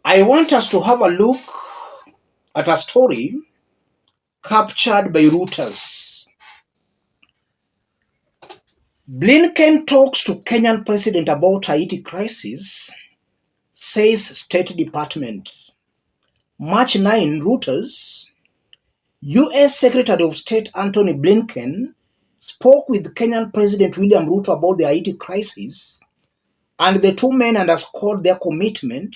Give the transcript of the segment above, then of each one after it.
I want us to have a look at a story captured by Reuters. Blinken talks to Kenyan president about Haiti crisis, says State Department. March 9, Reuters. U.S. Secretary of State Antony Blinken spoke with Kenyan President William Ruto about the Haiti crisis, and the two men underscored their commitment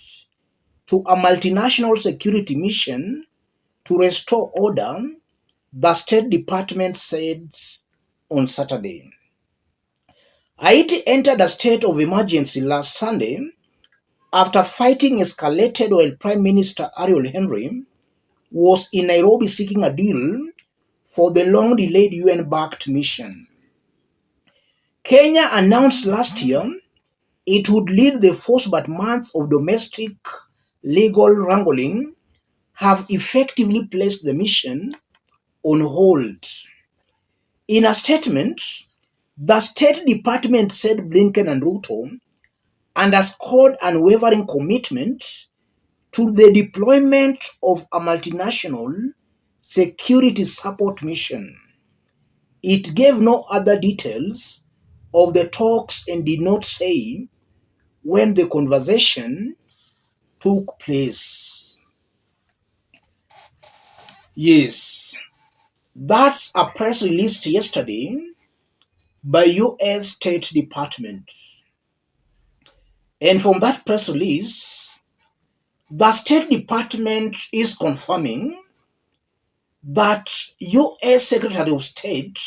to a multinational security mission to restore order, the State Department said on Saturday. Haiti entered a state of emergency last Sunday after fighting escalated while Prime Minister Ariel Henry was in Nairobi seeking a deal for the long-delayed UN-backed mission. Kenya announced last year it would lead the force, but months of domestic legal wrangling have effectively placed the mission on hold. In a statement, the State Department said Blinken and Ruto underscored unwavering commitment to the deployment of a multinational security support mission. It gave no other details of the talks and did not say when the conversation took place. Yes, that's a press release yesterday by U.S. State Department. And from that press release, the State Department is confirming that U.S. Secretary of State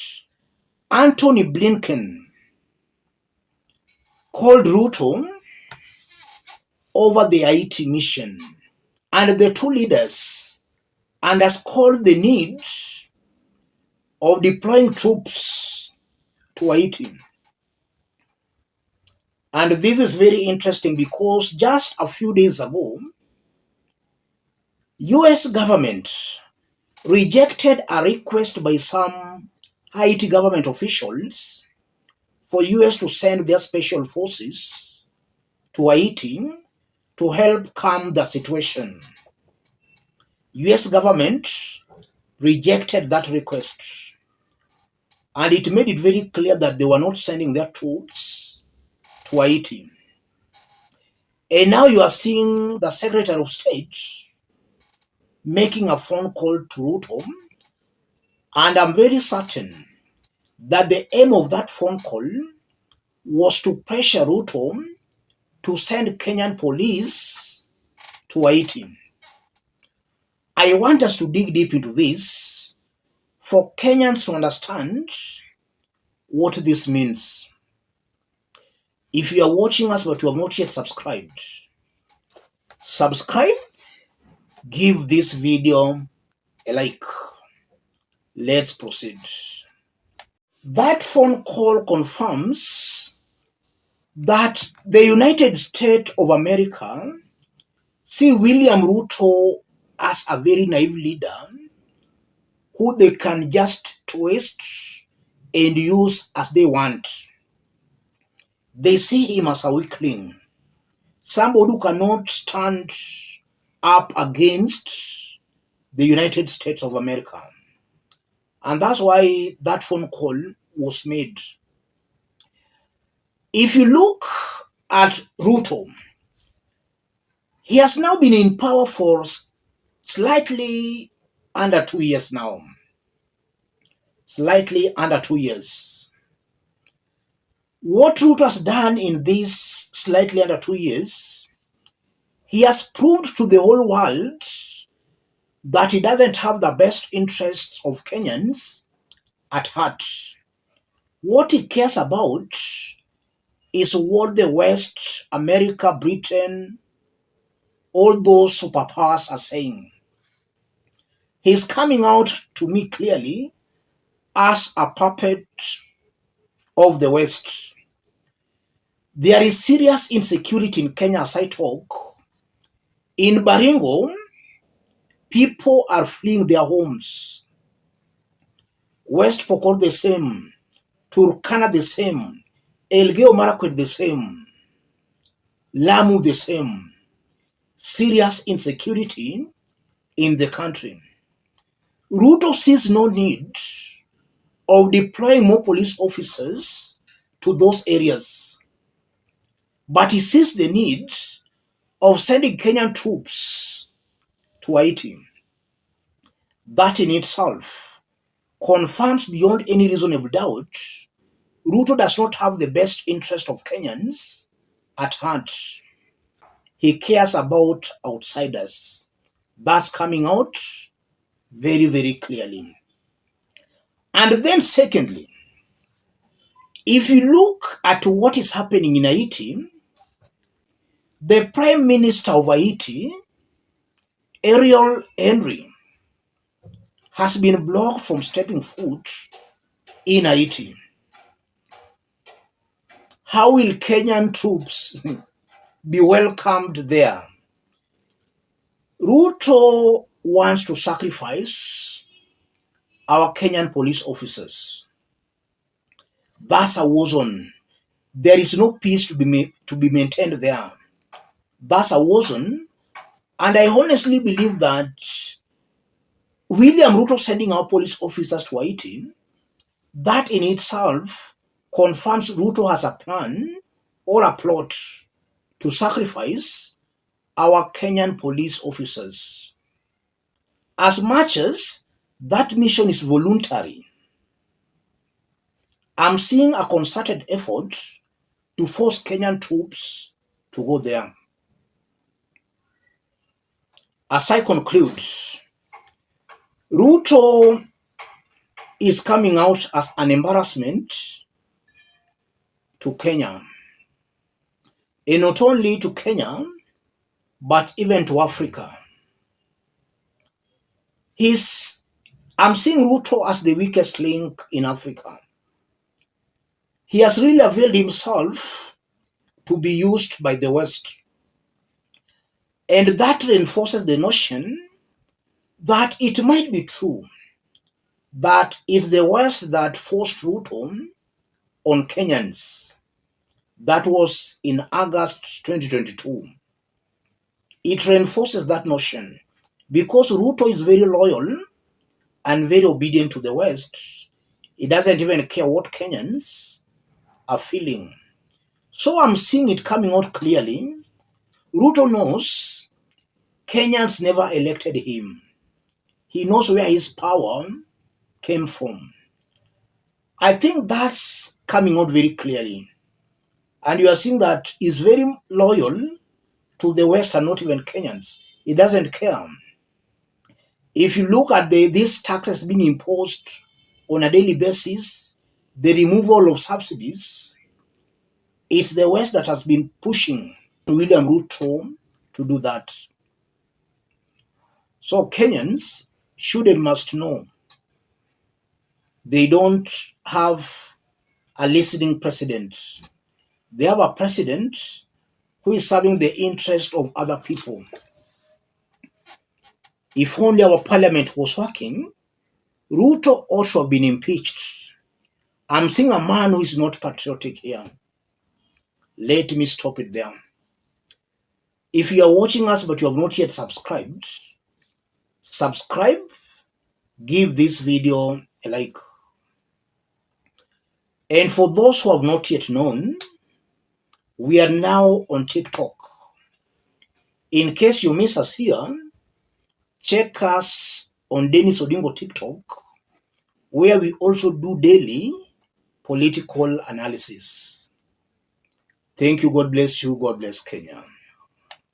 Antony Blinken called Ruto over the Haiti mission, and the two leaders underscored the need of deploying troops to Haiti. And this is very interesting because just a few days ago, US government rejected a request by some Haiti government officials for US to send their special forces to Haiti to help calm the situation. US government rejected that request, and it made it very clear that they were not sending their troops to Haiti. And now you are seeing the Secretary of State making a phone call to Ruto, and I'm very certain that the aim of that phone call was to pressure Ruto to send Kenyan police to Haiti. I want us to dig deep into this for Kenyans to understand what this means. If you are watching us but you have not yet subscribed, subscribe, give this video a like. Let's proceed. That phone call confirms that the United States of America see William Ruto as a very naive leader who they can just twist and use as they want. They see him as a weakling, somebody who cannot stand up against the United States of America. And that's why that phone call was made. If you look at Ruto, he has now been in power for slightly under 2 years now. Slightly under 2 years. What Ruto has done in these slightly under 2 years, he has proved to the whole world that he doesn't have the best interests of Kenyans at heart. What he cares about is what the West, America, Britain, all those superpowers are saying. He's coming out to me clearly as a puppet of the West. There is serious insecurity in Kenya as I talk. In Baringo, people are fleeing their homes. West Pokot the same, Turkana the same, Elgeyo Marakwet the same, Lamu the same. serious insecurity in the country. Ruto sees no need of deploying more police officers to those areas, but he sees the need of sending Kenyan troops to Haiti. That in itself confirms beyond any reasonable doubt Ruto does not have the best interest of Kenyans at heart. He cares about outsiders. That's coming out very, very clearly. And then secondly, if you look at what is happening in Haiti, the Prime Minister of Haiti, Ariel Henry, has been blocked from stepping foot in Haiti. How will Kenyan troops be welcomed there? Ruto wants to sacrifice our Kenyan police officers. That's a war zone. There is no peace to be maintained there. That's a war zone. And I honestly believe that William Ruto sending our police officers to Haiti, that in itself confirms Ruto has a plan or a plot to sacrifice our Kenyan police officers. As much as that mission is voluntary, I'm seeing a concerted effort to force Kenyan troops to go there. As I conclude, Ruto is coming out as an embarrassment to Kenya, and not only to Kenya, but even to Africa. I'm seeing Ruto as the weakest link in Africa. He has really availed himself to be used by the West. And that reinforces the notion that it might be true that it's the West that forced Ruto on Kenyans. That was in August 2022. It reinforces that notion because Ruto is very loyal and very obedient to the West. He doesn't even care what Kenyans are feeling. So I'm seeing it coming out clearly. Ruto knows Kenyans never elected him. He knows where his power came from. I think that's coming out very clearly. And you are seeing that he's very loyal to the West and not even Kenyans. He doesn't care. If you look at these taxes being imposed on a daily basis, the removal of subsidies, it's the West that has been pushing William Ruto to do that. So Kenyans should and must know they don't have a listening president. They have a president who is serving the interest of other people. If only our parliament was working, Ruto ought to have been impeached. I'm seeing a man who is not patriotic here. Let me stop it there. If you are watching us but you have not yet subscribed, subscribe, give this video a like. And for those who have not yet known, we are now on TikTok. In case you miss us here, check us on Dennis Odingo TikTok, where we also do daily political analysis. Thank you. God bless you. God bless Kenya.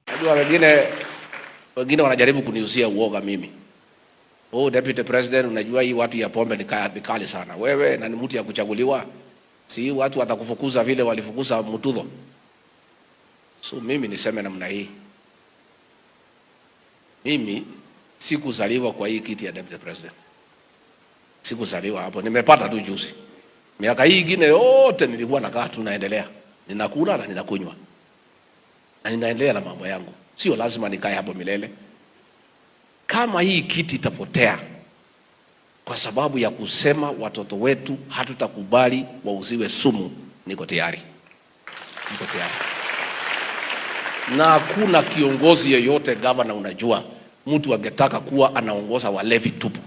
Najua wengine wanajaribu kuniuzia uoga mimi. Oh, Deputy President, unajua hii watu ya pombe ni kali sana. Wewe na ni mtu ya kuchaguliwa. Si watu watakufukuza vile walifukuza Mutudho. So mimi niseme namna hii. Mimi sikuzaliwa kwa hii kiti ya Deputy President. Sikuzaliwa hapo. Nimepata tu juzi. Miaka hii ingine yote nilikuwa nakaa tu naendelea. Ninakula na ninakunywa. Na ninaendelea na mambo yangu. Sio lazima nikae hapo milele. Kama hii kiti itapotea kwa sababu ya kusema watoto wetu hatutakubali wauziwe sumu, niko tayari. Niko tayari. Na hakuna kiongozi yeyote gavana, unajua mtu angetaka kuwa anaongoza walevi tupu.